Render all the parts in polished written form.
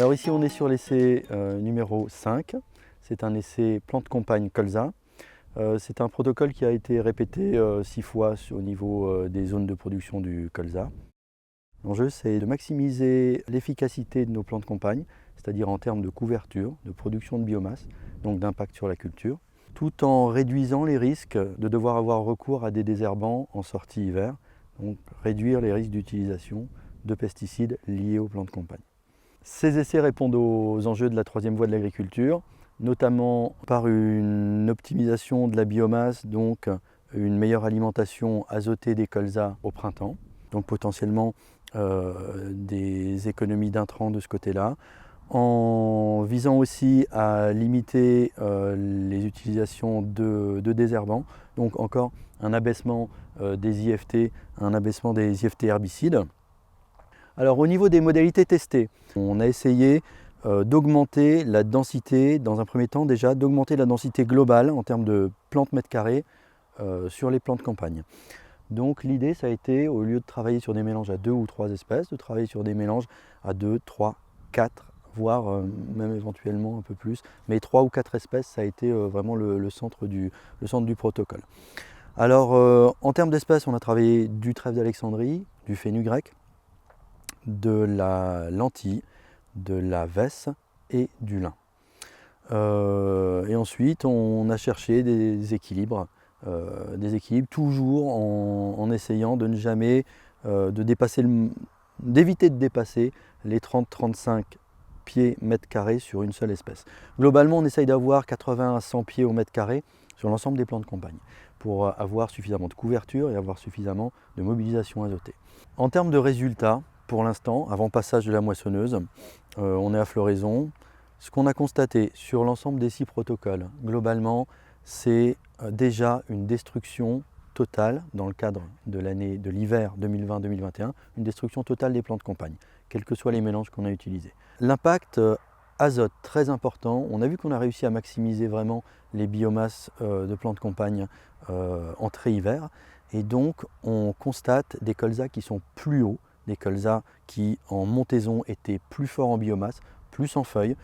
Alors ici on est sur l'essai numéro 5, c'est un essai plante compagne colza. C'est un protocole qui a été répété 6 fois au niveau des zones de production du colza. L'enjeu c'est de maximiser l'efficacité de nos plantes compagnes, c'est-à-dire en termes de couverture, de production de biomasse, donc d'impact sur la culture, tout en réduisant les risques de devoir avoir recours à des désherbants en sortie hiver, donc réduire les risques d'utilisation de pesticides liés aux plantes compagnes. Ces essais répondent aux enjeux de la troisième voie de l'agriculture, notamment par une optimisation de la biomasse, donc une meilleure alimentation azotée des colzas au printemps, donc potentiellement des économies d'intrants de ce côté-là, en visant aussi à limiter les utilisations de désherbants, donc encore un abaissement des IFT, un abaissement des IFT herbicides. Alors au niveau des modalités testées, on a essayé d'augmenter la densité, dans un premier temps déjà, d'augmenter la densité globale en termes de plantes mètres carrés sur les plantes campagne. Donc l'idée ça a été, au lieu de travailler sur des mélanges à 2 ou 3 espèces, de travailler sur des mélanges à 2, 3, 4, voire même éventuellement un peu plus. Mais 3 ou 4 espèces, ça a été vraiment le centre du protocole. Alors en termes d'espèces, on a travaillé du trèfle d'Alexandrie, du fenugrec, de la lentille, de la vesse et du lin. Et ensuite, on a cherché des équilibres toujours en essayant de ne jamais d'éviter de dépasser les 30-35 pieds mètres carrés sur une seule espèce. Globalement, on essaye d'avoir 80 à 100 pieds au mètre carré sur l'ensemble des plantes campagne pour avoir suffisamment de couverture et avoir suffisamment de mobilisation azotée. En termes de résultats, pour l'instant, avant passage de la moissonneuse, on est à floraison. Ce qu'on a constaté sur l'ensemble des 6 protocoles, globalement, c'est déjà une destruction totale dans le cadre de l'hiver 2020-2021, une destruction totale des plantes campagne, quels que soient les mélanges qu'on a utilisés. L'impact azote, très important, on a vu qu'on a réussi à maximiser vraiment les biomasses de plantes campagne entrée-hiver, et donc on constate des colzas qui sont plus hauts, des colzas qui en montaison étaient plus forts en biomasse, plus en feuilles.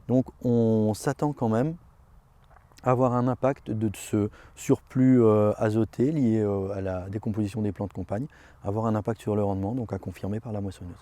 Donc on s'attend quand même à avoir un impact de ce surplus azoté lié à la décomposition des plantes campagne, avoir un impact sur le rendement, donc à confirmer par la moissonneuse.